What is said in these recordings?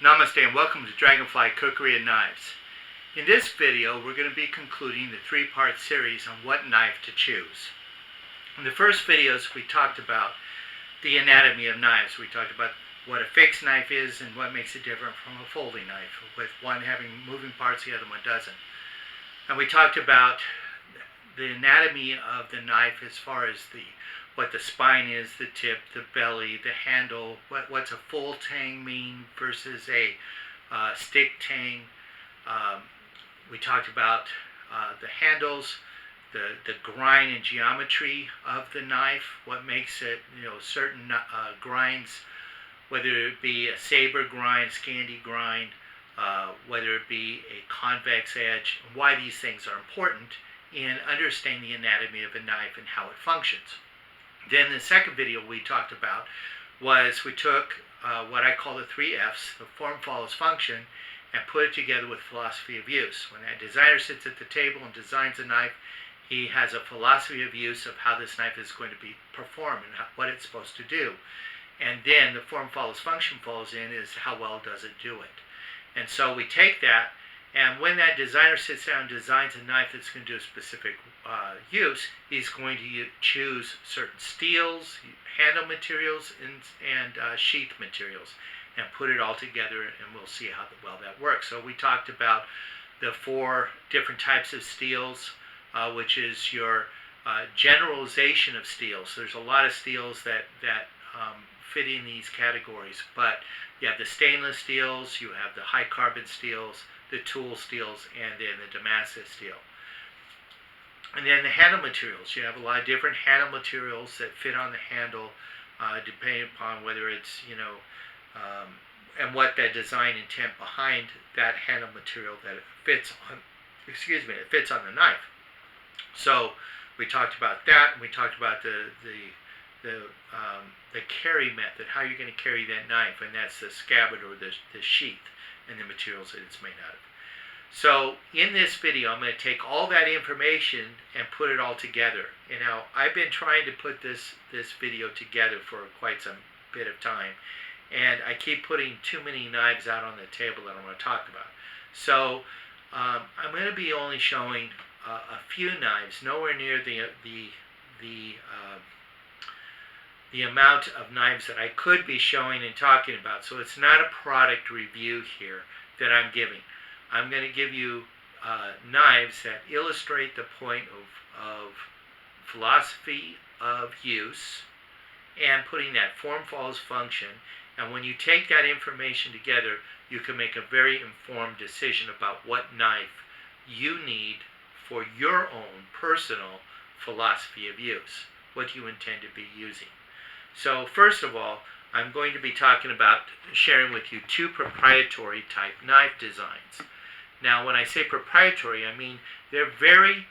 Namaste and welcome to Dragonfly Cookery and Knives. In this video, we're going to be concluding the three-part series on what knife to choose. In the first videos, we talked about the anatomy of knives. We talked about what a fixed knife is and what makes it different from a folding knife, with one having moving parts, the other one doesn't. And we talked about the anatomy of the knife as far as what the spine is, the tip, the belly, the handle, what's a full tang mean versus a stick tang. We talked about the handles, the grind and geometry of the knife, what makes it, certain grinds, whether it be a saber grind, Scandi grind, whether it be a convex edge, why these things are important in understanding the anatomy of a knife and how it functions. Then the second video we talked about was we took what I call the 3 F's, the form follows function, and put it together with philosophy of use. When a designer sits at the table and designs a knife, he has a philosophy of use of how this knife is going to be performed and what it's supposed to do. And then the form follows function falls in is how well does it do it. And so we take that, and when that designer sits down and designs a knife that's going to do a specific use, he's going to choose certain steels, handle materials, and sheath materials, and put it all together, and we'll see how well that works. So we talked about the 4 different types of steels, which is your generalization of steels. There's a lot of steels that fit in these categories, but you have the stainless steels, you have the high carbon steels, the tool steels, and then the Damascus steel. And then the handle materials. You have a lot of different handle materials that fit on the handle, depending upon whether it's, and what that design intent behind that handle material that it fits on, it fits on the knife. So we talked about that, and we talked about the carry method, how you're going to carry that knife, and that's the scabbard or the sheath and the materials that it's made out of. So in this video, I'm going to take all that information and put it all together. And now I've been trying to put this video together for quite some bit of time, and I keep putting too many knives out on the table that I'm going to talk about. So I'm going to be only showing a few knives, nowhere near the amount of knives that I could be showing and talking about. So it's not a product review here that I'm giving. I'm going to give you knives that illustrate the point of philosophy of use and putting that form follows function. And when you take that information together, you can make a very informed decision about what knife you need for your own personal philosophy of use, what you intend to be using. So first of all, I'm going to be talking about sharing with you 2 proprietary type knife designs. Now when I say proprietary, I mean they're very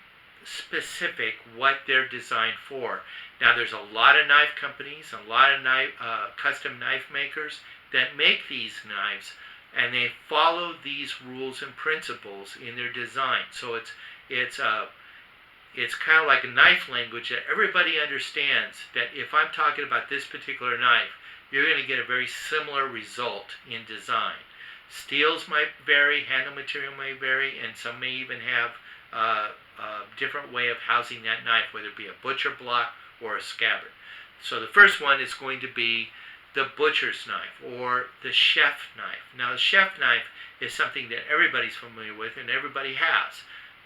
specific what they're designed for. Now there's a lot of knife companies, a lot of custom knife makers that make these knives, and they follow these rules and principles in their design. So it's kind of like a knife language that everybody understands, that if I'm talking about this particular knife, you're going to get a very similar result in design. Steels might vary, handle material may vary, and some may even have a different way of housing that knife, whether it be a butcher block or a scabbard. So the first one is going to be the butcher's knife or the chef knife. Now the chef knife is something that everybody's familiar with and everybody has.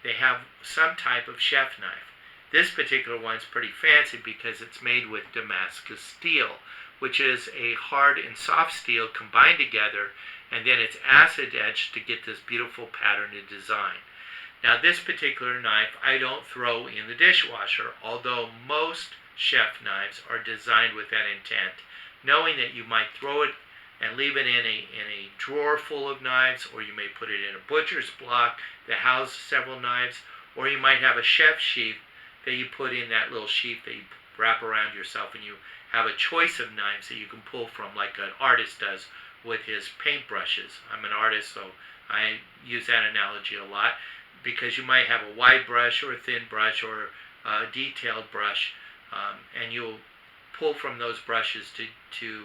They have some type of chef knife. This particular one's pretty fancy because it's made with Damascus steel, which is a hard and soft steel combined together, and then it's acid etched to get this beautiful pattern and design. Now this particular knife I don't throw in the dishwasher, although most chef knives are designed with that intent, knowing that you might throw it and leave it in a drawer full of knives, or you may put it in a butcher's block that houses several knives, or you might have a chef sheath that you put in that little sheath that you wrap around yourself, and you have a choice of knives that you can pull from, like an artist does with his paintbrushes. I'm an artist, so I use that analogy a lot, because you might have a wide brush or a thin brush or a detailed brush, and you'll pull from those brushes to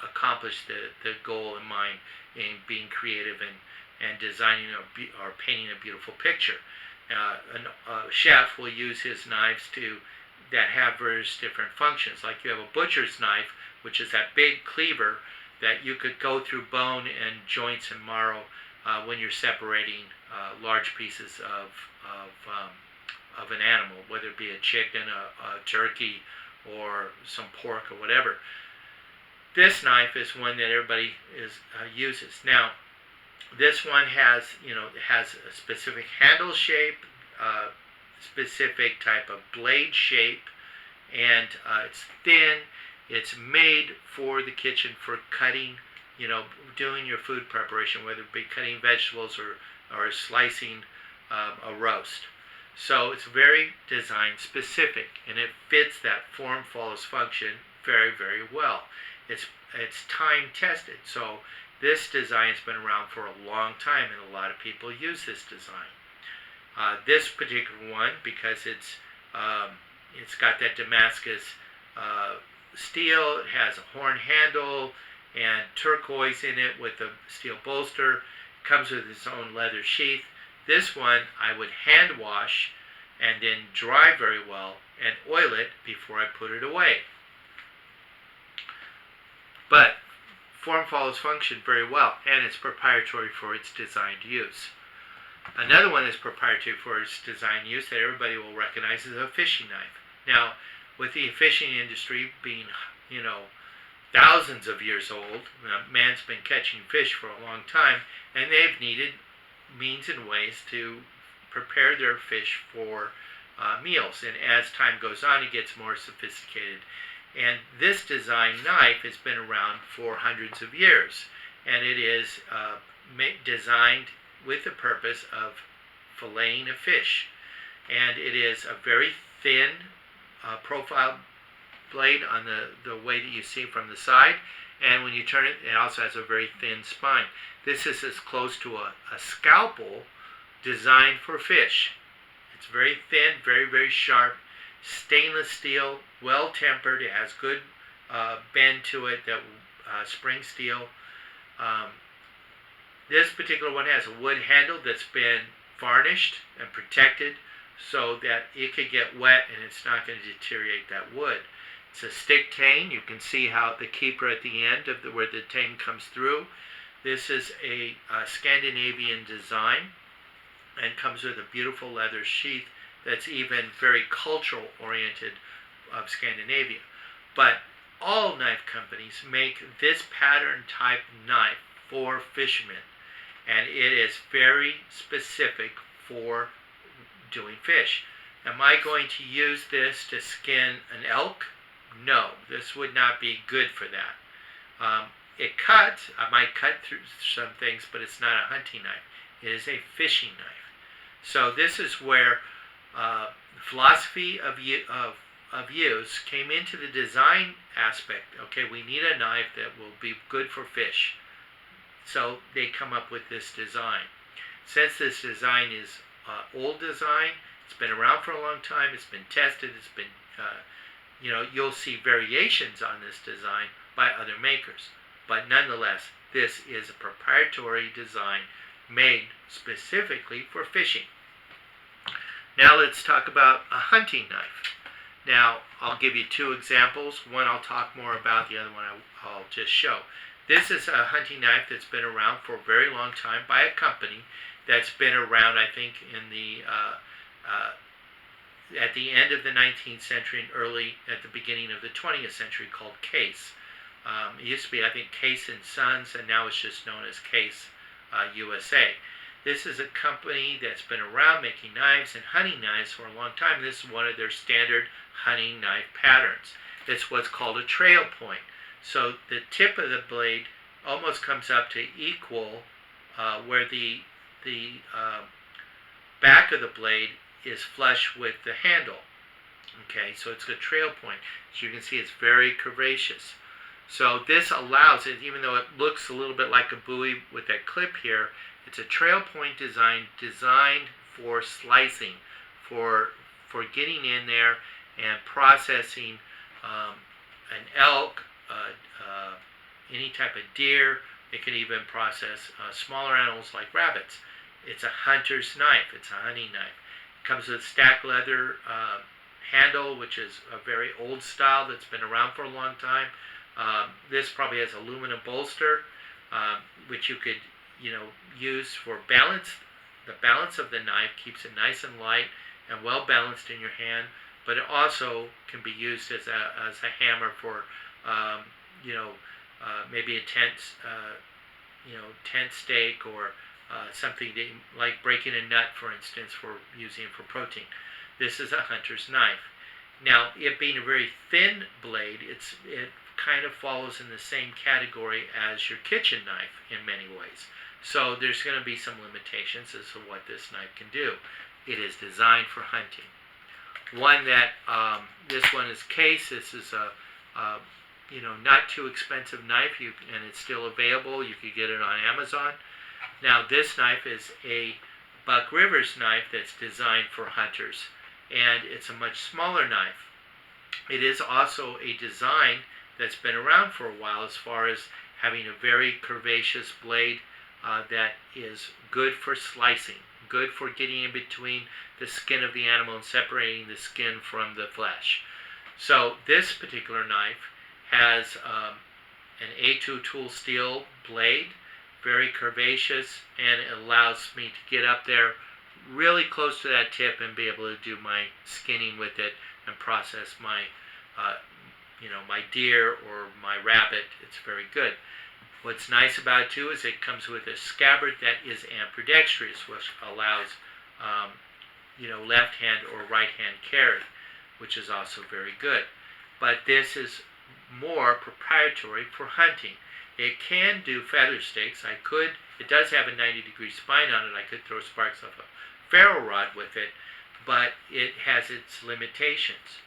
accomplish the goal in mind in being creative and designing or painting a beautiful picture. A chef will use his knives that have various different functions. Like you have a butcher's knife, which is that big cleaver that you could go through bone and joints and marrow when you're separating large pieces of an animal, whether it be a chicken, a turkey, or some pork or whatever. This knife is one that everybody uses. Now, this one has a specific handle shape, specific type of blade shape, and it's thin. It's made for the kitchen for cutting, doing your food preparation, whether it be cutting vegetables or slicing a roast. So it's very design specific, and it fits that form follows function very, very well. It's time tested. So this design's been around for a long time, and a lot of people use this design. This particular one, because it's got that Damascus steel, it has a horn handle and turquoise in it with a steel bolster, comes with its own leather sheath. This one I would hand wash and then dry very well and oil it before I put it away. But form follows function very well, and it's proprietary for its designed use. Another one that's proprietary for its design use that everybody will recognize is a fishing knife. Now, with the fishing industry being, thousands of years old, man's been catching fish for a long time, and they've needed means and ways to prepare their fish for meals. And as time goes on, it gets more sophisticated. And this design knife has been around for hundreds of years, and it is designed with the purpose of filleting a fish. And it is a very thin profile blade on the way that you see from the side, and when you turn it, it also has a very thin spine. This is as close to a scalpel designed for fish. It's very thin, very, very sharp, stainless steel, well tempered. It has good bend to it, that spring steel. This particular one has a wood handle that's been varnished and protected so that it could get wet and it's not going to deteriorate that wood. It's a stick tane. You can see how the keeper at the end of where the tane comes through. This is a Scandinavian design and comes with a beautiful leather sheath that's even very cultural oriented of Scandinavia. But all knife companies make this pattern type knife for fishermen, and it is very specific for doing fish. Am I going to use this to skin an elk? No, this would not be good for that. I might cut through some things, but it's not a hunting knife. It is a fishing knife. So this is where philosophy of use came into the design aspect. Okay, we need a knife that will be good for fish. So they come up with this design. Since this design is old design, it's been around for a long time, it's been tested, it's been, you'll see variations on this design by other makers. But nonetheless, this is a proprietary design made specifically for fishing. Now let's talk about a hunting knife. Now, I'll give you two examples. One I'll talk more about, the other one I'll just show. This is a hunting knife that's been around for a very long time by a company that's been around, I think, in at the end of the 19th century and at the beginning of the 20th century, called Case. It used to be, I think, Case and Sons, and now it's just known as Case USA. This is a company that's been around making knives and hunting knives for a long time. This is one of their standard hunting knife patterns. It's what's called a trail point. So the tip of the blade almost comes up to equal where the back of the blade is flush with the handle. Okay, so it's a trail point. As you can see, it's very curvaceous. So this allows it, even though it looks a little bit like a buoy with that clip here, it's a trail point design designed for slicing, for getting in there and processing an elk, any type of deer. It can even process smaller animals like rabbits. It's a hunter's knife. It's a hunting knife. It comes with stack leather handle, which is a very old style that's been around for a long time. This probably has aluminum bolster, which you could, use for balance. The balance of the knife keeps it nice and light and well balanced in your hand, but it also can be used as a hammer for, maybe a tent stake or something that, like breaking a nut, for instance, for using it for protein. This is a hunter's knife. Now, it being a very thin blade, it kind of falls in the same category as your kitchen knife in many ways. So there's going to be some limitations as to what this knife can do. It is designed for hunting. One that, this one is Case. This is a not too expensive knife, and it's still available. You could get it on Amazon. Now, this knife is a Buck Rivers knife that's designed for hunters, and it's a much smaller knife. It is also a design that's been around for a while as far as having a very curvaceous blade that is good for slicing, good for getting in between the skin of the animal and separating the skin from the flesh. So this particular knife has an A2 tool steel blade, very curvaceous, and it allows me to get up there really close to that tip and be able to do my skinning with it and process my my deer or my rabbit. It's very good. What's nice about it too is it comes with a scabbard that is ambidextrous, which allows left hand or right hand carry, which is also very good. But this is more proprietary for hunting. It can do feather sticks. It does have a 90-degree spine on it. I could throw sparks off a ferro rod with it, but it has its limitations.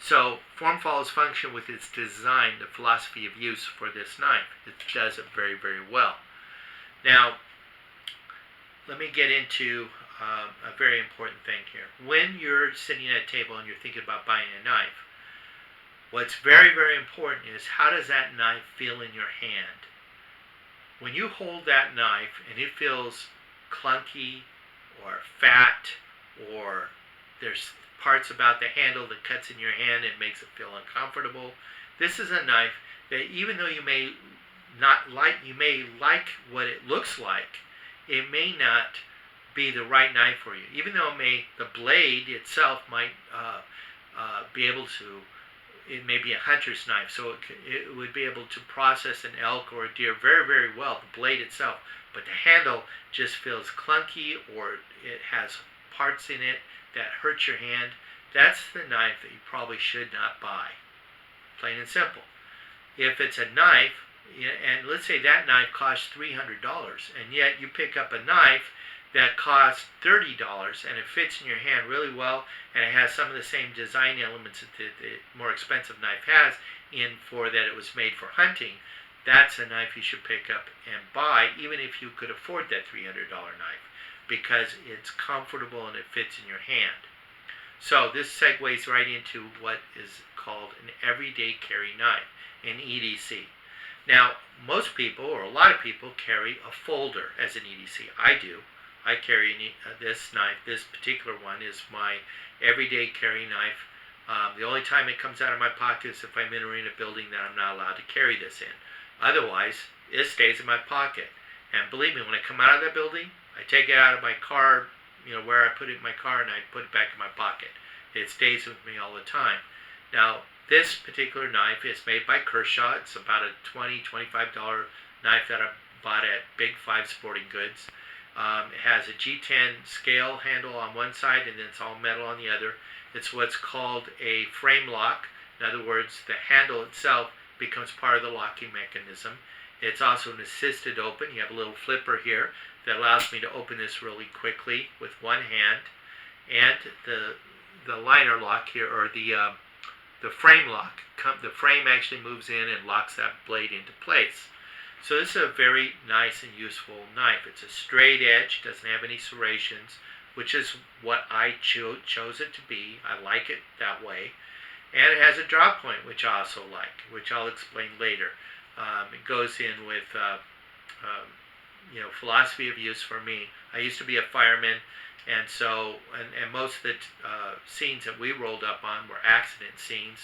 So form follows function with its design, the philosophy of use for this knife. It does it very, very well. Now, let me get into a very important thing here. When you're sitting at a table and you're thinking about buying a knife, what's very, very important is how does that knife feel in your hand? When you hold that knife and it feels clunky or fat, or there's parts about the handle that cuts in your hand and makes it feel uncomfortable, this is a knife that even though you may like what it looks like, it may not be the right knife for you. Even though the blade itself might be able to, it may be a hunter's knife, so it would be able to process an elk or a deer very, very well, the blade itself. But the handle just feels clunky, or it has parts in it that hurt your hand. That's the knife that you probably should not buy. Plain and simple. If it's a knife, and let's say that knife costs $300, and yet you pick up a knife that costs $30 and it fits in your hand really well, and it has some of the same design elements that the more expensive knife has for that it was made for hunting, that's a knife you should pick up and buy, even if you could afford that $300 knife, because it's comfortable and it fits in your hand. So this segues right into what is called an everyday carry knife, an EDC. Now, most people, or a lot of people, carry a folder as an EDC. I do. I carry this knife. This particular one is my everyday carry knife. The only time it comes out of my pocket is if I'm entering a building that I'm not allowed to carry this in. Otherwise, it stays in my pocket. And believe me, when I come out of that building, I take it out of my car, where I put it in my car, and I put it back in my pocket. It stays with me all the time. Now, this particular knife is made by Kershaw. It's about a $20, $25 knife that I bought at Big 5 Sporting Goods. It has a G10 scale handle on one side, and then it's all metal on the other. It's what's called a frame lock. In other words, the handle itself becomes part of the locking mechanism. It's also an assisted open. You have a little flipper here that allows me to open this really quickly with one hand. And the liner lock here, or the frame lock, the frame actually moves in and locks that blade into place. So this is a very nice and useful knife. It's a straight edge, doesn't have any serrations, which is what I chose it to be. I like it that way. And it has a drop point, which I also like, which I'll explain later. It goes in with philosophy of use for me. I used to be a fireman, and so and most of the scenes that we rolled up on were accident scenes.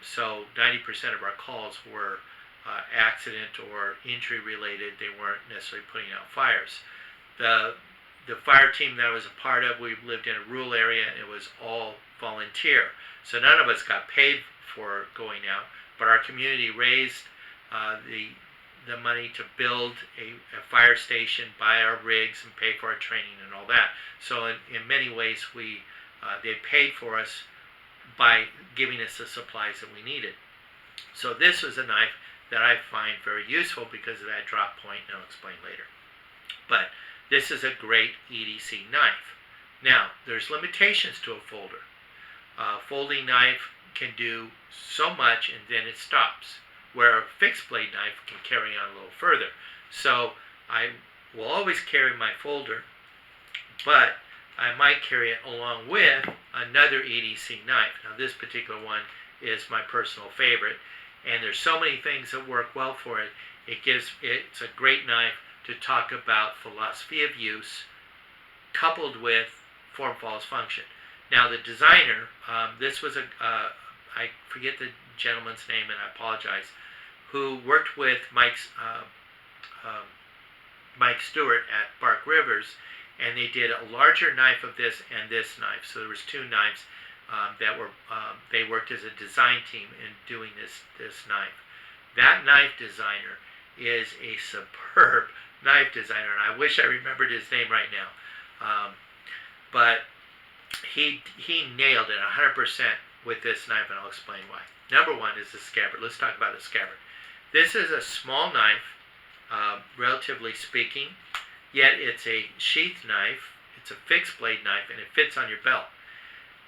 So 90% of our calls were accident or injury related. They weren't necessarily putting out fires. The fire team that I was a part of, we lived in a rural area, and it was all volunteer. So none of us got paid for going out, but our community raised the money to build a fire station, buy our rigs, and pay for our training and all that. So in many ways, they paid for us by giving us the supplies that we needed. So this was a knife that I find very useful because of that drop point, and I'll explain later. But this is a great EDC knife. Now, there's limitations to a folder. A folding knife can do so much and then it stops, where a fixed blade knife can carry on a little further. So I will always carry my folder, but I might carry it along with another EDC knife. Now this particular one is my personal favorite, and there's so many things that work well for it. It's a great knife to talk about philosophy of use coupled with form follows function. Now the designer, this was I forget the gentleman's name and I apologize, who worked with Mike Stewart at Bark Rivers, and they did a larger knife of this and this knife. So there was two knives that were, they worked as a design team in doing this knife. That knife designer is a superb knife designer, and I wish I remembered his name right now. But he nailed it 100% with this knife, and I'll explain why. Number one is the scabbard. Let's talk about the scabbard. This is a small knife, relatively speaking, yet it's a sheath knife. It's a fixed blade knife, and it fits on your belt.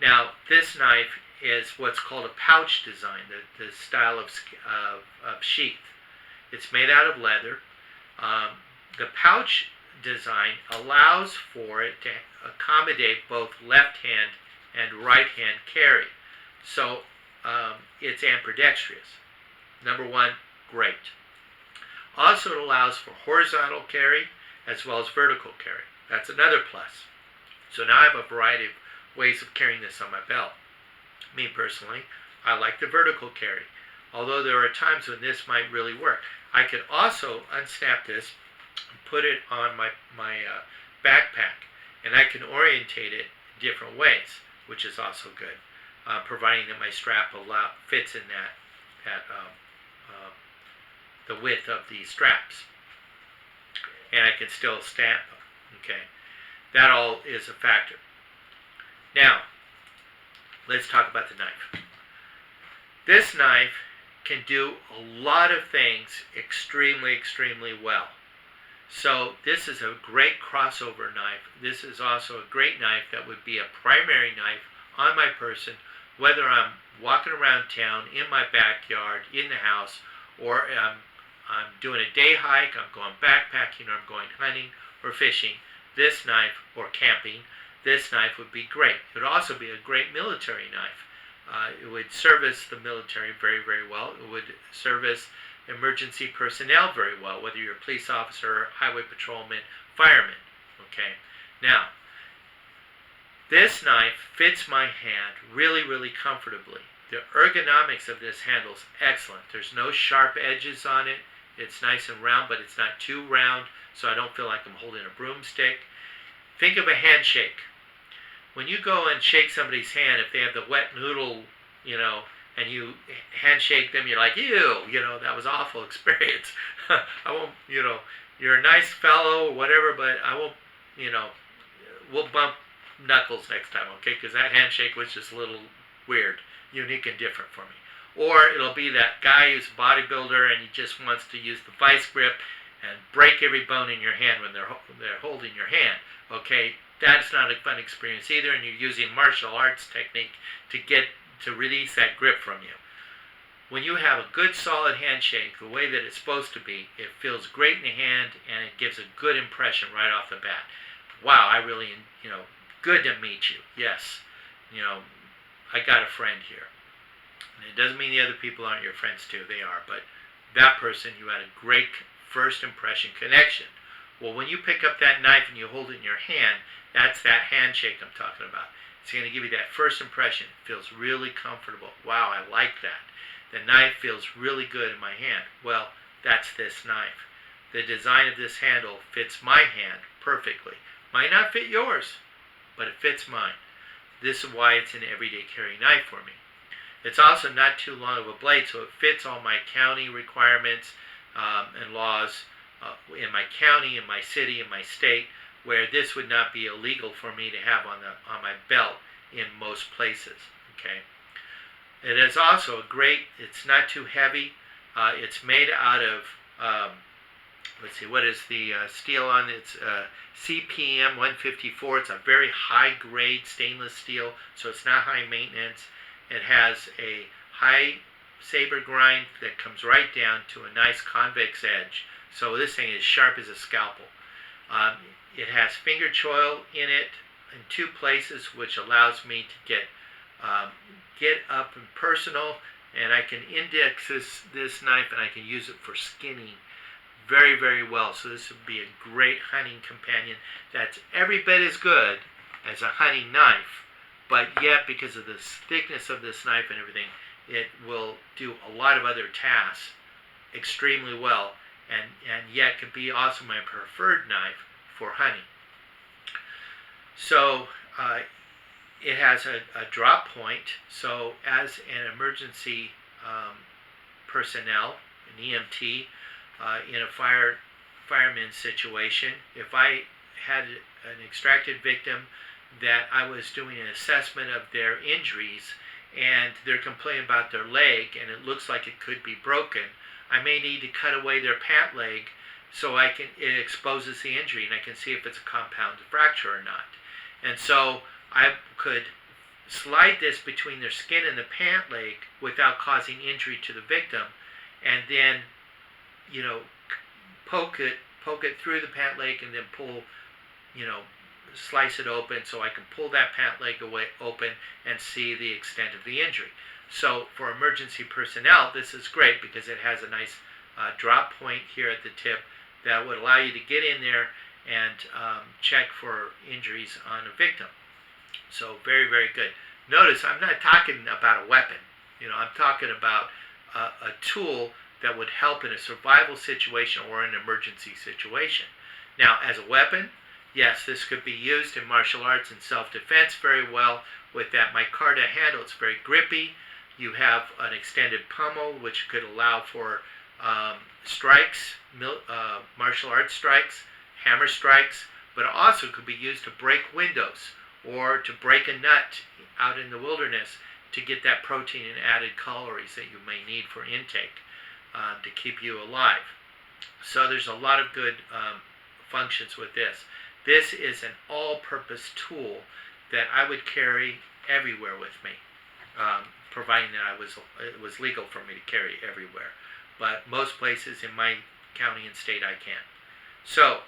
Now, this knife is what's called a pouch design, the style of sheath. It's made out of leather. The pouch design allows for it to accommodate both left hand and right hand carry. So it's ambidextrous. Number one, great. Also, it allows for horizontal carry as well as vertical carry. That's another plus. So now I have a variety of ways of carrying this on my belt. Me personally, I like the vertical carry, although there are times when this might really work. I could also unsnap this and put it on my backpack, and I can orientate it different ways, which is also good, providing that my strap fits in the width of the straps, and I can still stamp them. Okay, that all is a factor. Now, let's talk about the knife. This knife can do a lot of things extremely, extremely well. So this is a great crossover knife. This is also a great knife that would be a primary knife on my person, whether I'm walking around town, in my backyard, in the house, or I'm doing a day hike, I'm going backpacking, or I'm going hunting or fishing. This knife, or camping, this knife would be great. It would also be a great military knife. It would service the military very, very well. It would service emergency personnel very well, whether you're a police officer, highway patrolman, fireman. Okay. Now, this knife fits my hand really, really comfortably. The ergonomics of this handle is excellent. There's no sharp edges on it. It's nice and round, but it's not too round, so I don't feel like I'm holding a broomstick. Think of a handshake. When you go and shake somebody's hand, if they have the wet noodle, and you handshake them, you're like, ew, that was an awful experience. I won't, you're a nice fellow or whatever, but I won't, we'll bump knuckles next time, okay? Because that handshake was just a little weird, unique and different for me. Or it'll be that guy who's a bodybuilder and he just wants to use the vice grip and break every bone in your hand when they're holding your hand, okay? That's not a fun experience either, and you're using martial arts technique to release that grip from you. When you have a good solid handshake, the way that it's supposed to be, it feels great in the hand and it gives a good impression right off the bat. Wow, I really, good to meet you. Yes, I got a friend here. And it doesn't mean the other people aren't your friends too. They are, but that person, you had a great first impression connection. Well, when you pick up that knife and you hold it in your hand, that's that handshake I'm talking about. It's going to give you that first impression. It feels really comfortable. Wow, I like that. The knife feels really good in my hand. Well, that's this knife. The design of this handle fits my hand perfectly. Might not fit yours, but it fits mine. This is why it's an everyday carry knife for me. It's also not too long of a blade, so it fits all my county requirements and laws in my county, in my city, in my state, where this would not be illegal for me to have on my belt in most places. Okay. It is also a great. It's not too heavy. It's made out of. Let's see, what is the steel on it? It's CPM 154. It's a very high grade stainless steel, so it's not high maintenance. It has a high saber grind that comes right down to a nice convex edge. So this thing is sharp as a scalpel. It has finger choil in it in two places, which allows me to get up and personal, and I can index this knife and I can use it for skinning very, very well. So this would be a great hunting companion that's every bit as good as a hunting knife, but yet because of the thickness of this knife and everything, it will do a lot of other tasks extremely well, and yet could be also my preferred knife for hunting. So it has a drop point, so as an emergency personnel, an EMT, in a fireman situation, if I had an extracted victim that I was doing an assessment of their injuries and they're complaining about their leg and it looks like it could be broken, I may need to cut away their pant leg so it exposes the injury and I can see if it's a compounded fracture or not. And so I could slide this between their skin and the pant leg without causing injury to the victim, and then poke it through the pant leg and then slice it open so I can pull that pant leg open and see the extent of the injury. So for emergency personnel, this is great because it has a nice drop point here at the tip that would allow you to get in there and check for injuries on a victim. So very, very good. Notice I'm not talking about a weapon. I'm talking about a tool that would help in a survival situation or an emergency situation. Now, as a weapon, yes, this could be used in martial arts and self-defense very well with that micarta handle. It's very grippy. You have an extended pommel, which could allow for strikes, martial arts strikes, hammer strikes, but also could be used to break windows or to break a nut out in the wilderness to get that protein and added calories that you may need for intake to keep you alive. So there's a lot of good functions with this. This is an all-purpose tool that I would carry everywhere with me, providing that it was legal for me to carry everywhere. But most places in my county and state I can. So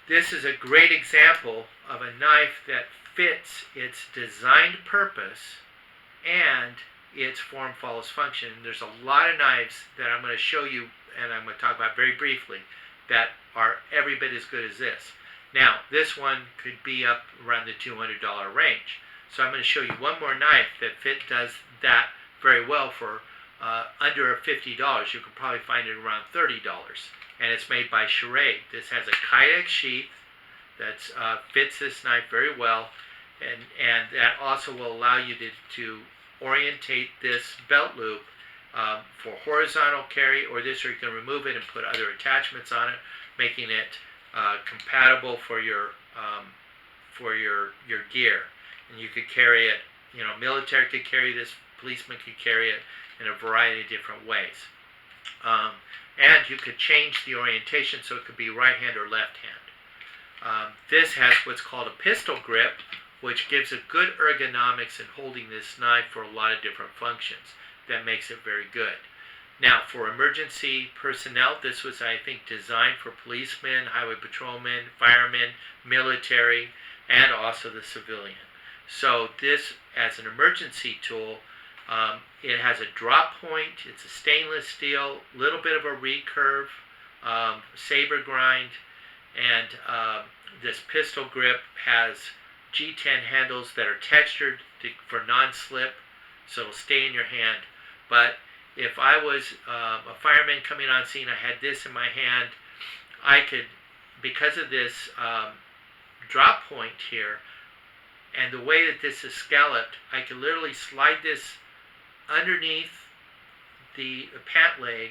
this is a great example of a knife that fits its designed purpose and its form follows function. There's a lot of knives that I'm going to show you and I'm going to talk about very briefly that are every bit as good as this. Now, this one could be up around the $200 range. So I'm going to show you one more knife that does that very well for under $50. You can probably find it around $30. And it's made by Charade. This has a kydex sheath that fits this knife very well, and that also will allow you to orientate this belt loop for horizontal carry, or this, or you can remove it and put other attachments on it, making it compatible for your gear. And you could carry it, military could carry this, policemen could carry it in a variety of different ways. And you could change the orientation so it could be right hand or left hand. This has what's called a pistol grip, which gives a good ergonomics in holding this knife for a lot of different functions. That makes it very good. Now, for emergency personnel, this was, I think, designed for policemen, highway patrolmen, firemen, military, and also the civilian. So this, as an emergency tool, It has a drop point. It's a stainless steel, little bit of a recurve, saber grind, and this pistol grip has G10 handles that are textured for non-slip, so it'll stay in your hand. But if I was a fireman coming on scene, I had this in my hand, I could, because of this drop point here, and the way that this is scalloped, I could literally slide this underneath the pant leg,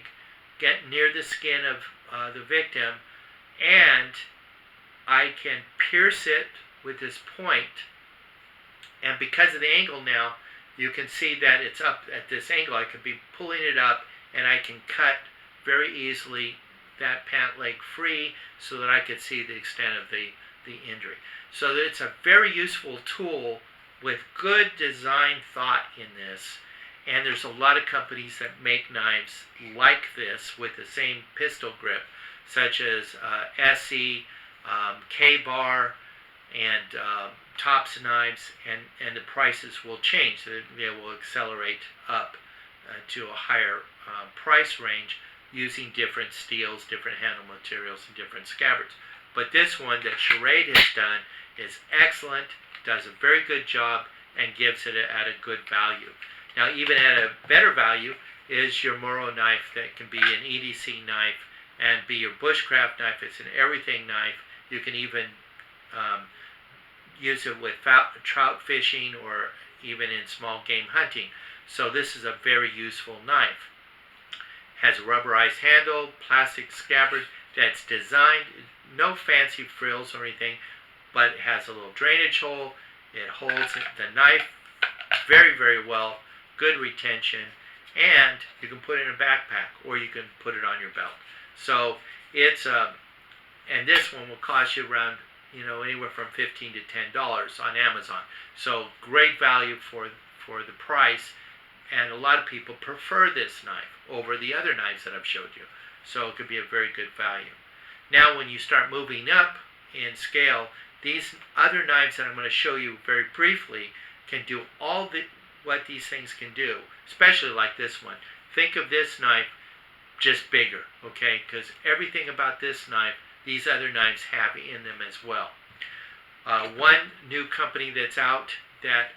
get near the skin of the victim, and I can pierce it with this point. And because of the angle now, you can see that it's up at this angle. I could be pulling it up, and I can cut very easily that pant leg free so that I could see the extent of the injury. So it's a very useful tool with good design thought in this. And there's a lot of companies that make knives like this with the same pistol grip, such as SE, K-Bar, and Tops knives, and the prices will change. They will accelerate up to a higher price range using different steels, different handle materials, and different scabbards. But this one that Charade has done is excellent, does a very good job, and gives it at a good value. Now, even at a better value is your Moro knife that can be an EDC knife and be your bushcraft knife. It's an everything knife. You can even use it with trout fishing or even in small game hunting. So this is a very useful knife. Has a rubberized handle, plastic scabbard that's designed, no fancy frills or anything, but it has a little drainage hole. It holds the knife very, very well, good retention, and you can put it in a backpack or you can put it on your belt. So it's and this one will cost you around, anywhere from $15 to $10 on Amazon. So great value for the price, and a lot of people prefer this knife over the other knives that I've showed you. So it could be a very good value. Now, when you start moving up in scale, these other knives that I'm going to show you very briefly can do all what these things can do, especially like this one. Think of this knife just bigger, okay? Because everything about this knife, these other knives have in them as well. One new company that's out that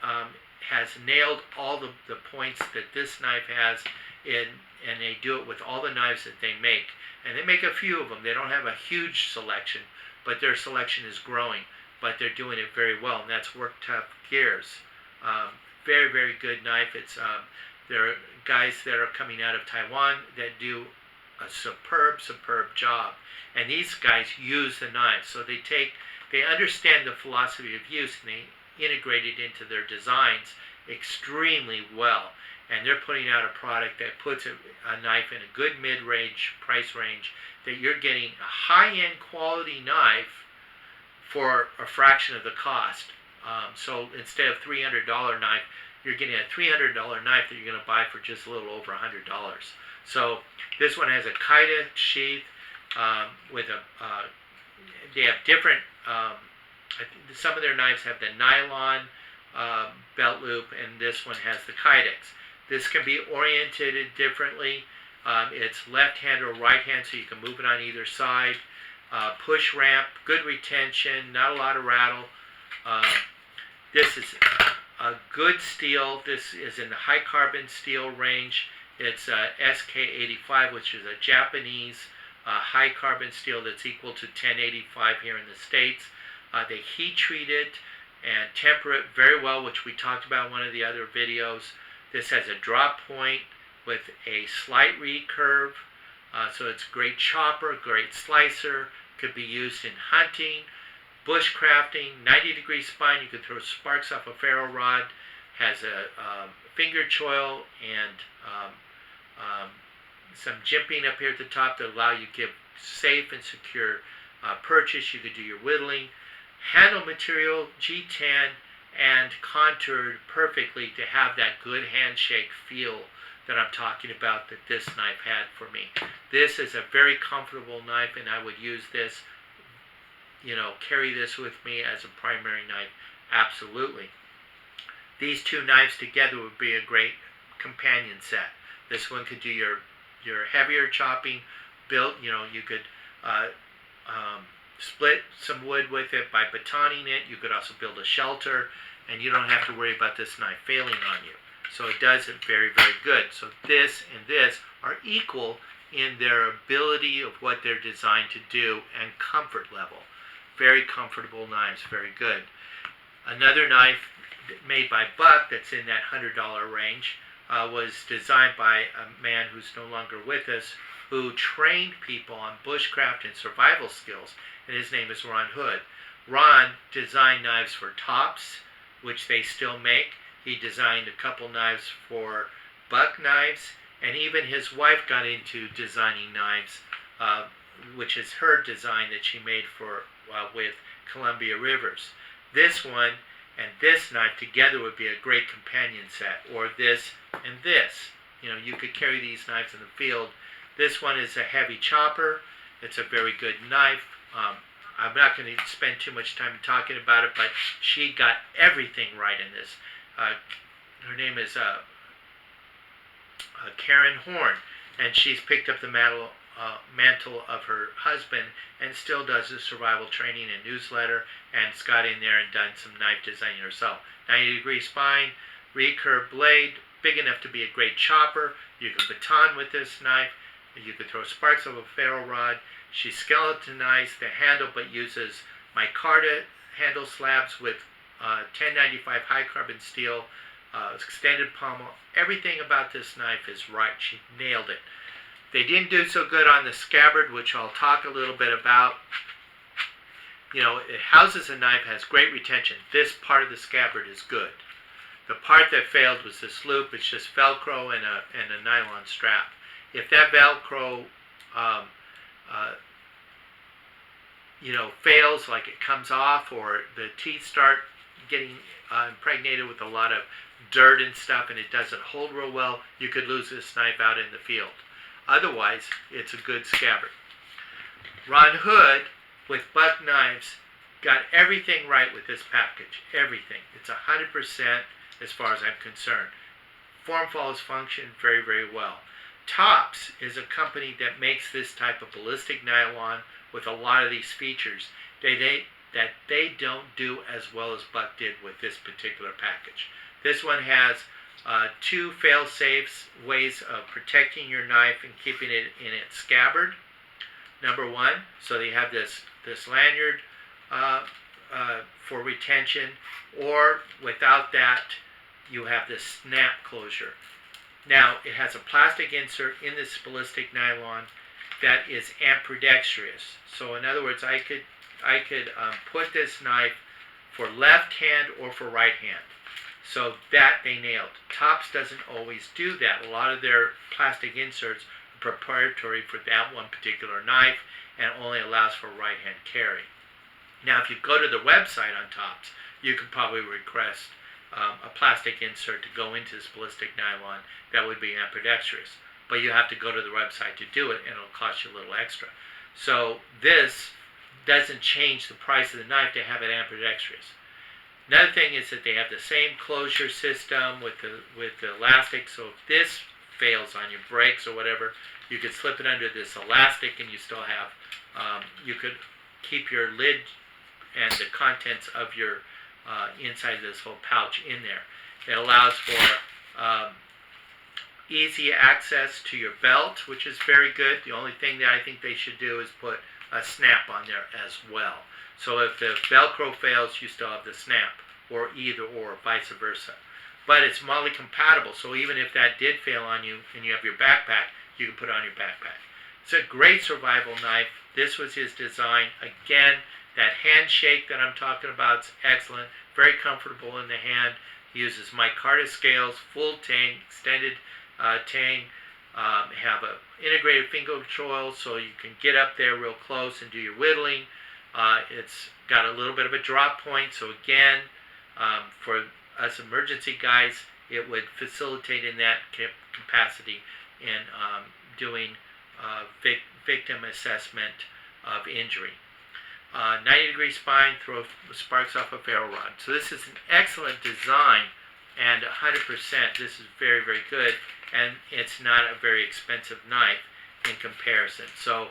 has nailed all the points that this knife has, and they do it with all the knives that they make. And they make a few of them. They don't have a huge selection, but their selection is growing. But they're doing it very well, and that's Work Tough Gears. Very, very good knife. There are guys that are coming out of Taiwan that do a superb, superb job. And these guys use the knives. So they understand the philosophy of use, and they integrate it into their designs extremely well. And they're putting out a product that puts a knife in a good mid-range price range, that you're getting a high-end quality knife for a fraction of the cost. So instead of $300 knife, you're getting a $300 knife that you're going to buy for just a little over $100. So this one has a Kaida sheath with they have different, some of their knives have the nylon belt loop, and this one has the Kydex. This can be oriented differently. It's left hand or right hand, so you can move it on either side. Push ramp, good retention, not a lot of rattle. This is a good steel. This is in the high carbon steel range. It's SK85, which is a Japanese high carbon steel that's equal to 1085 here in the States. They heat treat it and temper it very well, which we talked about in one of the other videos. This has a drop point with a slight recurve, so it's a great chopper, great slicer. Could be used in hunting, bushcrafting, 90-degree spine. You could throw sparks off a ferro rod. Has a finger choil and some jimping up here at the top that allow you to give safe and secure purchase. You could do your whittling. Handle material, G10, and contoured perfectly to have that good handshake feel that I'm talking about that this knife had for me. This is a very comfortable knife, and I would use this, carry this with me as a primary knife, absolutely. These two knives together would be a great companion set. This one could do your heavier chopping. You could split some wood with it by batoning it. You could also build a shelter, and you don't have to worry about this knife failing on you. So it does it very, very good. So this and this are equal in their ability of what they're designed to do and comfort level. Very comfortable knives, very good. Another knife made by Buck that's in that $100 range was designed by a man who's no longer with us, who trained people on bushcraft and survival skills, and his name is Ron Hood. Ron designed knives for Tops, which they still make. He designed a couple knives for Buck knives, and even his wife got into designing knives, which is her design that she made for with Columbia Rivers. This one and this knife together would be a great companion set, or this and this. You could carry these knives in the field. This one is a heavy chopper. It's a very good knife. I'm not going to spend too much time talking about it, but she got everything right in this. Her name is Karen Horn, and she's picked up the mantle of her husband and still does the survival training and newsletter, and has got in there and done some knife designing herself. 90-degree spine, recurve blade, big enough to be a great chopper. You can baton with this knife. You could throw sparks of a ferro rod. She skeletonized the handle but uses micarta handle slabs with 1095 high carbon steel, extended pommel. Everything about this knife is right. She nailed it. They didn't do so good on the scabbard, which I'll talk a little bit about. It houses a knife, has great retention. This part of the scabbard is good. The part that failed was this loop. It's just Velcro and a nylon strap. If that Velcro fails, like it comes off, or the teeth start getting impregnated with a lot of dirt and stuff, and it doesn't hold real well, you could lose this knife out in the field. Otherwise, it's a good scabbard. Ron Hood, with Buck Knives, got everything right with this package. Everything. It's 100% as far as I'm concerned. Form follows function very, very well. Tops is a company that makes this type of ballistic nylon with a lot of these features that they don't do as well as Buck did with this particular package. This one has two fail-safe ways of protecting your knife and keeping it in its scabbard. Number one, so they have this lanyard for retention, or without that, you have this snap closure. Now, it has a plastic insert in this ballistic nylon that is ambidextrous. So in other words, I could put this knife for left hand or for right hand. So that they nailed. Tops doesn't always do that. A lot of their plastic inserts are proprietary for that one particular knife and only allows for right hand carry. Now, if you go to the website on Tops, you can probably request a plastic insert to go into this ballistic nylon that would be ambidextrous. But you have to go to the website to do it, and it'll cost you a little extra. So this doesn't change the price of the knife to have it ambidextrous. Another thing is that they have the same closure system with the elastic, so if this fails on you, breaks or whatever, you could slip it under this elastic and you still have, you could keep your lid and the contents of your inside of this whole pouch in there. It allows for easy access to your belt, which is very good. The only thing that I think they should do is put a snap on there as well. So if the Velcro fails, you still have the snap, or either or, vice versa. But it's MOLLE compatible, so even if that did fail on you and you have your backpack, you can put it on your backpack. It's a great survival knife. This was his design. Again, that handshake that I'm talking about is excellent. Very comfortable in the hand. He uses micarta scales, full tang, extended tang. Have a integrated finger control, so you can get up there real close and do your whittling. It's got a little bit of a drop point, so again, for us emergency guys, it would facilitate in that capacity in doing victim assessment of injury. 90-degree spine, throw sparks off a ferro rod. So this is an excellent design And 100%, this is very, very good, and it's not a very expensive knife in comparison. So,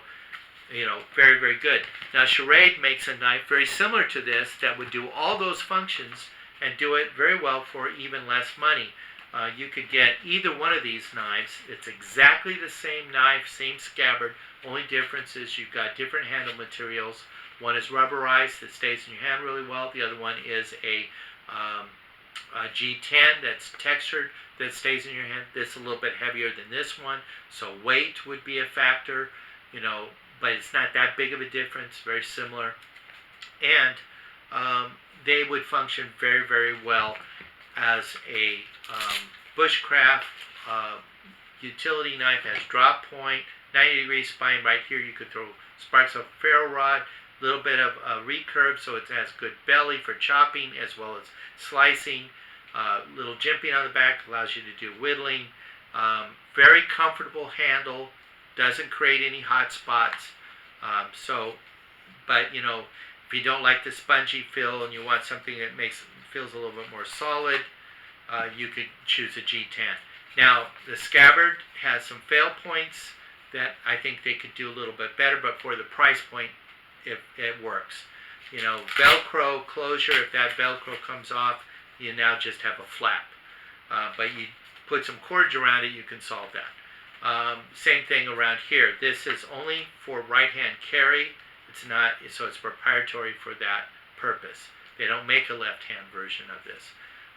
very, very good. Now, Charade makes a knife very similar to this that would do all those functions and do it very well for even less money. You could get either one of these knives. It's exactly the same knife, same scabbard. Only difference is you've got different handle materials. One is rubberized that stays in your hand really well. The other one is a G10 that's textured that stays in your hand. This is a little bit heavier than this one, so weight would be a factor, but it's not that big of a difference, very similar. And they would function very, very well as a bushcraft utility knife. Has drop point, 90-degree spine. Right here you could throw sparks of ferro rod, a little bit of recurve, so it has good belly for chopping as well as slicing. Little jimping on the back allows you to do whittling. Very comfortable handle, doesn't create any hot spots. But if you don't like the spongy feel and you want something that feels a little bit more solid, you could choose a G10. Now, the scabbard has some fail points that I think they could do a little bit better, but for the price point, it works. Velcro closure, if that Velcro comes off, you now just have a flap. But you put some cordage around it, you can solve that. Same thing around here. This is only for right-hand carry. It's not, so it's proprietary for that purpose. They don't make a left-hand version of this.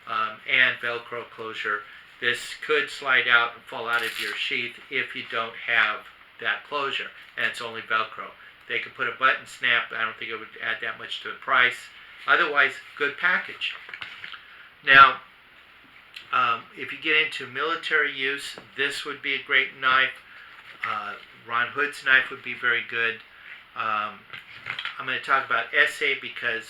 And Velcro closure. This could slide out and fall out of your sheath if you don't have that closure, and it's only Velcro. They could put a button snap. I don't think it would add that much to the price. Otherwise, good package. Now, if you get into military use, this would be a great knife. Ron Hood's knife would be very good. I'm going to talk about SA because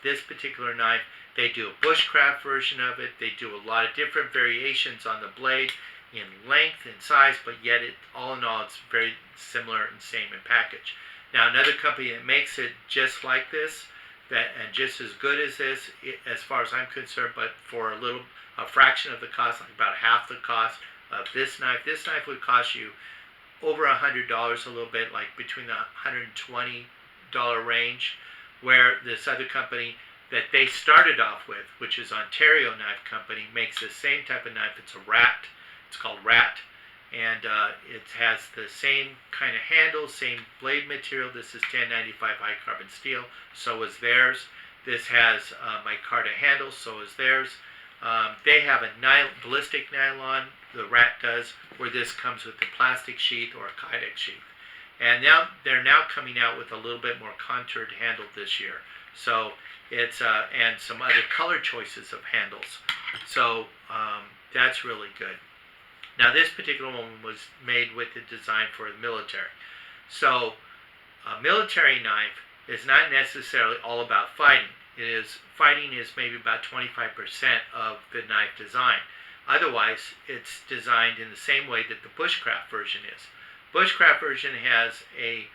this particular knife, they do a bushcraft version of it. They do a lot of different variations on the blade in length and size, but yet all in all, it's very similar and same in package. Now, another company that makes it just like this, and just as good as this, as far as I'm concerned, but for a fraction of the cost, like about half the cost of this knife. This knife would cost you over $100, a little bit, like between the $120 range, where this other company that they started off with, which is Ontario Knife Company, makes the same type of knife. It's a rat. It's called Rat, and it has the same kind of handle, same blade material. This is 1095 high carbon steel, so is theirs. This has micarta handle, so is theirs. They have a ballistic nylon, the Rat does, where this comes with the plastic sheath or a kydex sheath. And now they're coming out with a little bit more contoured handle this year. So it's and some other color choices of handles. So that's really good. Now, this particular one was made with the design for the military. So a military knife is not necessarily all about fighting. Fighting is maybe about 25% of the knife design. Otherwise, it's designed in the same way that the bushcraft version is. Bushcraft version has a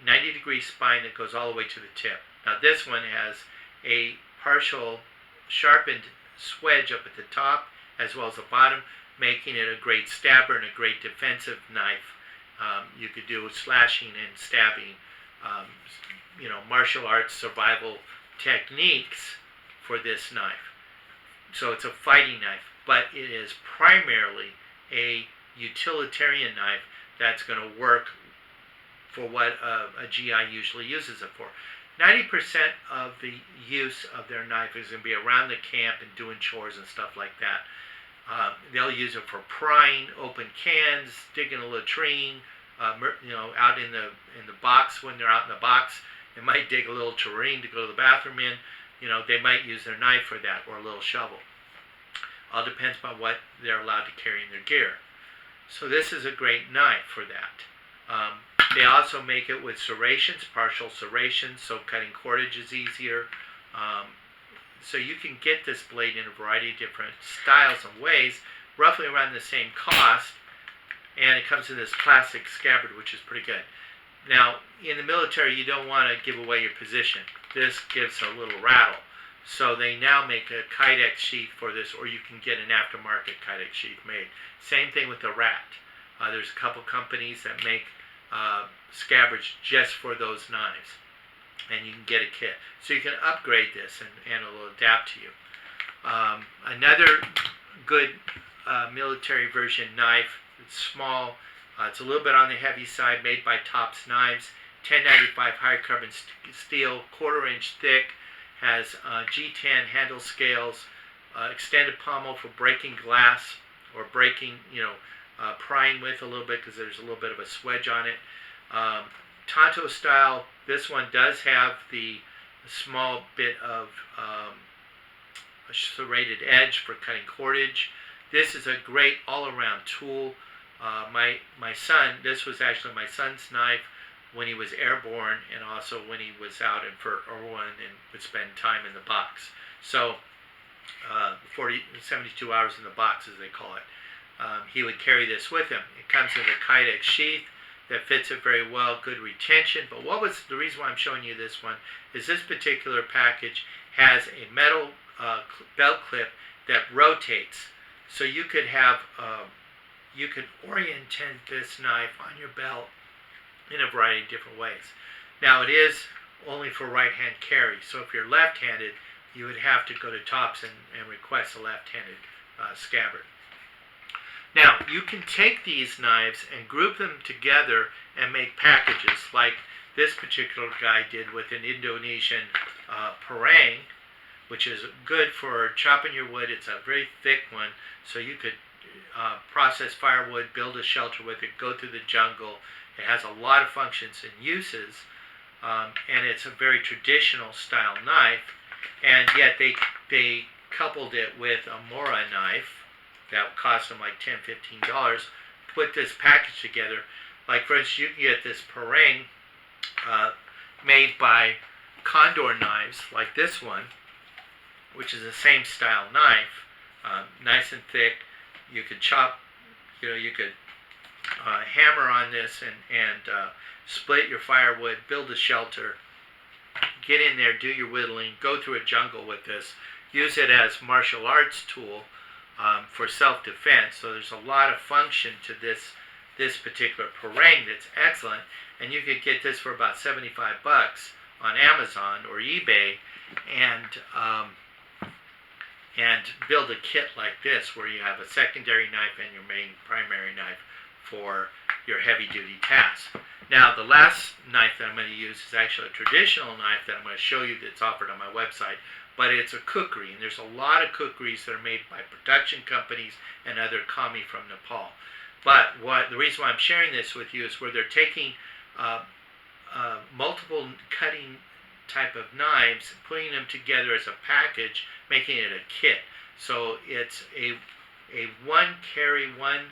90-degree spine that goes all the way to the tip. Now, this one has a partial sharpened swedge up at the top as well as the bottom, making it a great stabber and a great defensive knife. You could do slashing and stabbing, martial arts survival techniques for this knife. So it's a fighting knife, but it is primarily a utilitarian knife that's going to work for what a GI usually uses it for. 90% of the use of their knife is going to be around the camp and doing chores and stuff like that. They'll use it for prying open cans, digging a latrine, out in the box. When they're out in the box, they might dig a little tureen to go to the bathroom in. They might use their knife for that, or a little shovel. All depends on what they're allowed to carry in their gear. So this is a great knife for that. They also make it with serrations, partial serrations, so cutting cordage is easier. So you can get this blade in a variety of different styles and ways, roughly around the same cost, and it comes in this plastic scabbard, which is pretty good. Now, in the military, you don't want to give away your position. This gives a little rattle. So they now make a Kydex sheath for this, or you can get an aftermarket Kydex sheath made. Same thing with the Rat. There's a couple companies that make scabbards just for those knives, and you can get a kit. So you can upgrade this, and it'll adapt to you. Another good military version knife. It's small. It's a little bit on the heavy side, made by Tops Knives. 1095 high carbon steel, 1/4 inch thick. Has G10 handle scales, extended pommel for breaking glass or breaking, prying with a little bit because there's a little bit of a swedge on it. Tonto style. This one does have the small bit of a serrated edge for cutting cordage. This is a great all-around tool. My son, this was actually my son's knife when he was airborne, and also when he was out in Fort Irwin and would spend time in the box. So 72 hours in the box, as they call it. He would carry this with him. It comes in a Kydex sheath that fits it very well, good retention. But what was the reason why I'm showing you this one is this particular package has a metal belt clip that rotates. So you could have, you could orientate this knife on your belt in a variety of different ways. Now it is only for right-hand carry, so if you're left-handed, you would have to go to Tops and request a left-handed scabbard. Now you can take these knives and group them together and make packages like this particular guy did with an Indonesian parang, which is good for chopping your wood. It's a very thick one, so you could process firewood, build a shelter with it, go through the jungle. It has a lot of functions and uses, and it's a very traditional style knife, and yet they coupled it with a Mora knife that cost them like $10, $15, put this package together. Like for instance, you can get this parang made by Condor knives, like this one, which is the same style knife, nice and thick. You could chop, you could hammer on this and split your firewood, build a shelter, get in there, do your whittling, go through a jungle with this, use it as martial arts tool for self-defense. So there's a lot of function to this particular parang that's excellent, and you could get this for about 75 bucks on Amazon or eBay, and build a kit like this where you have a secondary knife and your main primary knife for your heavy-duty tasks. Now, the last knife that I'm going to use is actually a traditional knife that I'm going to show you that's offered on my website, but it's a kukri, and there's a lot of kukris that are made by production companies and other kami from Nepal. But the reason why I'm sharing this with you is where they're taking multiple cutting type of knives, putting them together as a package, making it a kit. So it's a one carry, one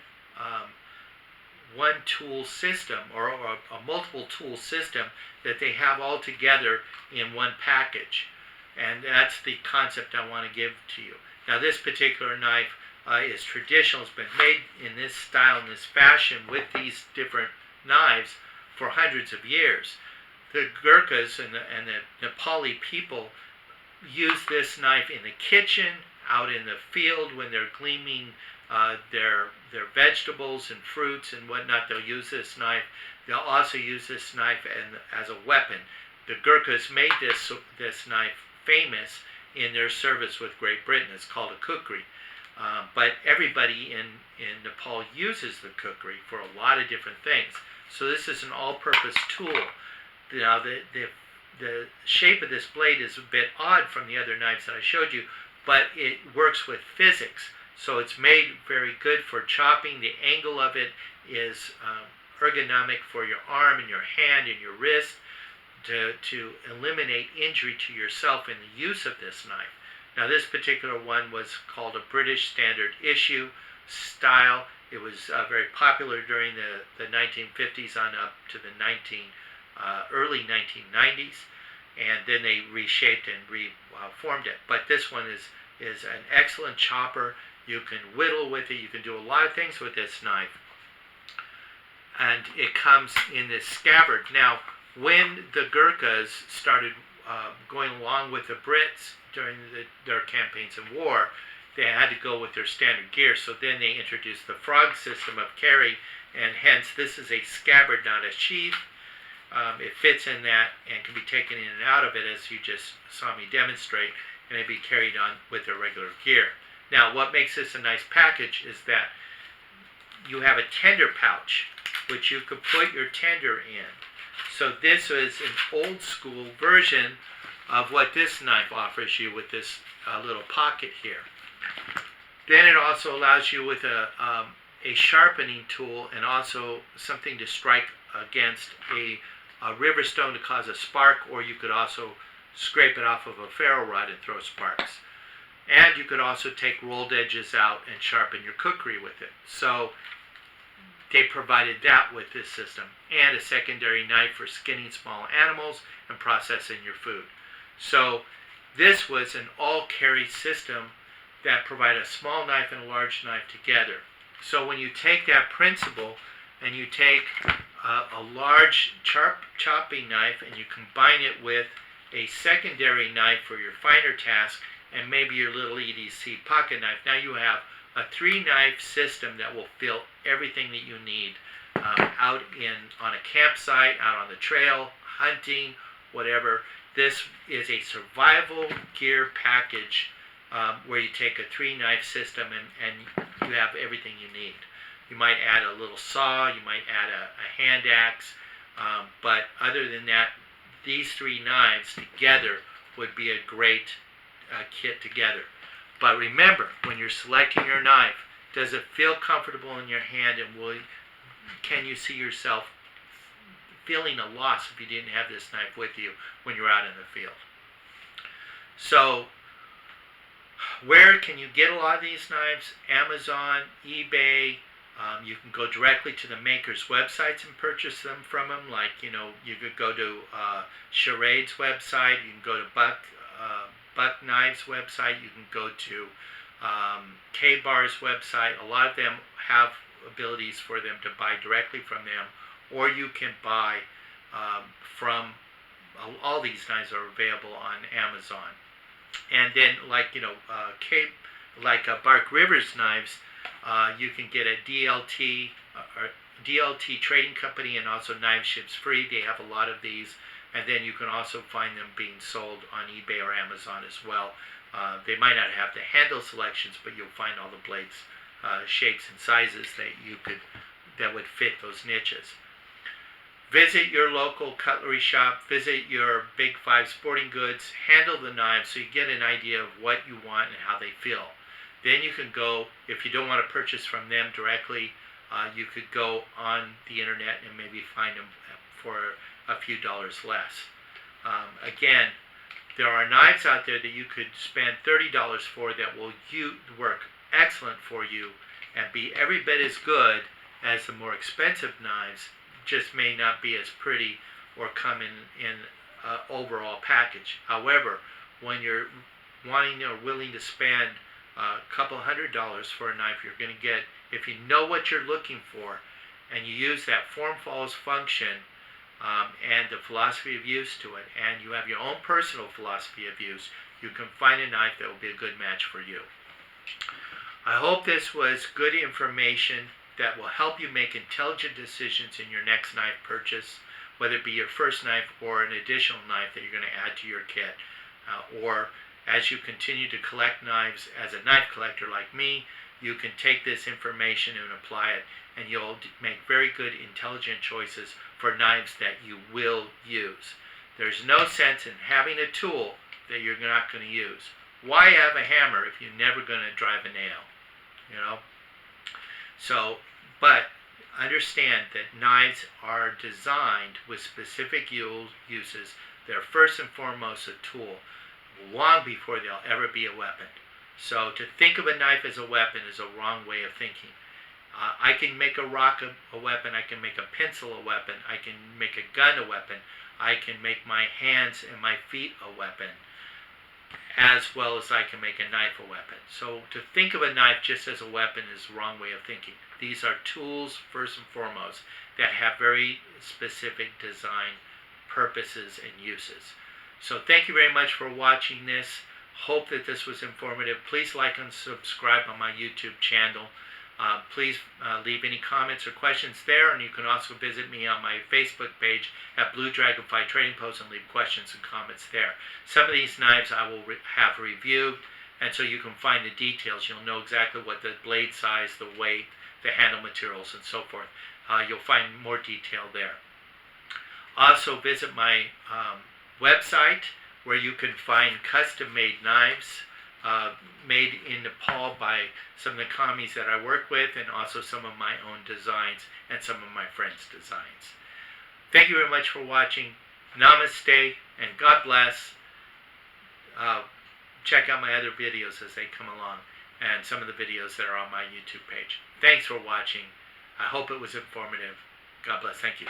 tool system, or a multiple tool system that they have all together in one package. And that's the concept I want to give to you. Now this particular knife is traditional. It's been made in this style, in this fashion, with these different knives for hundreds of years. The Gurkhas and the Nepali people use this knife in the kitchen, out in the field when they're gleaning their vegetables and fruits and whatnot. They'll use this knife. They'll also use this knife as a weapon. The Gurkhas made this knife famous in their service with Great Britain. It's called a kukri. But everybody in Nepal uses the kukri for a lot of different things. So this is an all-purpose tool. Now the shape of this blade is a bit odd from the other knives that I showed you, but it works with physics. So it's made very good for chopping. The angle of it is ergonomic for your arm and your hand and your wrist to eliminate injury to yourself in the use of this knife. Now this particular one was called a British Standard Issue style. It was very popular during the 1950s on up to the early 1990s, and then they reshaped and reformed it. But this one is an excellent chopper. You can whittle with it. You can do a lot of things with this knife. And it comes in this scabbard. Now, when the Gurkhas started going along with the Brits during their campaigns in war, they had to go with their standard gear. So then they introduced the frog system of carry, and hence this is a scabbard, not a sheath. It fits in that and can be taken in and out of it, as you just saw me demonstrate, and it'd be carried on with their regular gear. Now, what makes this a nice package is that you have a tender pouch, which you could put your tender in. So this is an old school version of what this knife offers you with this little pocket here. Then it also allows you with a sharpening tool and also something to strike against a river stone to cause a spark, or you could also scrape it off of a ferro rod and throw sparks. And you could also take rolled edges out and sharpen your cookery with it. So they provided that with this system, and a secondary knife for skinning small animals and processing your food. So this was an all-carry system that provided a small knife and a large knife together. So when you take that principle and you take a large chopping knife and you combine it with a secondary knife for your finer task and maybe your little EDC pocket knife, now you have a 3-knife system that will fill everything that you need out on a campsite, out on the trail, hunting, whatever. This is a survival gear package where you take a 3-knife system and you have everything you need. You might add a little saw, you might add a hand axe, but other than that, these 3 knives together would be a great kit together. But remember, when you're selecting your knife, does it feel comfortable in your hand, and can you see yourself feeling a loss if you didn't have this knife with you when you're out in the field? So, where can you get a lot of these knives? Amazon, eBay. You can go directly to the makers' websites and purchase them from them. Like, you could go to Charade's website. You can go to Buck Knives website. You can go to K-Bar's website. A lot of them have abilities for them to buy directly from them, or you can buy from all these knives are available on Amazon. And then, Bark Rivers knives, you can get a DLT Trading Company, and also Knife Ships Free. They have a lot of these, and then you can also find them being sold on eBay or Amazon as well. They might not have the handle selections, but you'll find all the blades, shapes, and sizes that would fit those niches. Visit your local cutlery shop, visit your Big 5 sporting goods, handle the knives so you get an idea of what you want and how they feel. Then you can go, if you don't want to purchase from them directly, you could go on the internet and maybe find them for a few dollars less. Again, there are knives out there that you could spend $30 for that will work excellent for you and be every bit as good as the more expensive knives, just may not be as pretty or come in an overall package. However, when you're wanting or willing to spend a couple $100 for a knife, you're going to get, if you know what you're looking for and you use that form follows function and the philosophy of use to it, and you have your own personal philosophy of use, you can find a knife that will be a good match for you. I hope this was good information that will help you make intelligent decisions in your next knife purchase, whether it be your first knife or an additional knife that you're going to add to your kit, or as you continue to collect knives as a knife collector like me, you can take this information and apply it, and you'll make very good intelligent choices for knives that you will use. There's no sense in having a tool that you're not going to use. Why have a hammer if you're never going to drive a nail? So, but understand that knives are designed with specific uses. They're first and foremost a tool, long before they'll ever be a weapon. So to think of a knife as a weapon is a wrong way of thinking. I can make a rock a weapon, I can make a pencil a weapon, I can make a gun a weapon, I can make my hands and my feet a weapon, as well as I can make a knife a weapon. So to think of a knife just as a weapon is the wrong way of thinking. These are tools, first and foremost, that have very specific design purposes and uses. So thank you very much for watching this. Hope that this was informative. Please like and subscribe on my YouTube channel. Please leave any comments or questions there, and you can also visit me on my Facebook page at Blue Dragonfly Trading Post and leave questions and comments there. Some of these knives I will have reviewed, and so you can find the details. You'll know exactly what the blade size, the weight, the handle materials, and so forth. You'll find more detail there. Also visit my website, where you can find custom-made knives made in Nepal by some of the commies that I work with, and also some of my own designs and some of my friends' designs. Thank you very much for watching. Namaste, and God bless. Check out my other videos as they come along, and some of the videos that are on my YouTube page. Thanks for watching. I hope it was informative. God bless. Thank you.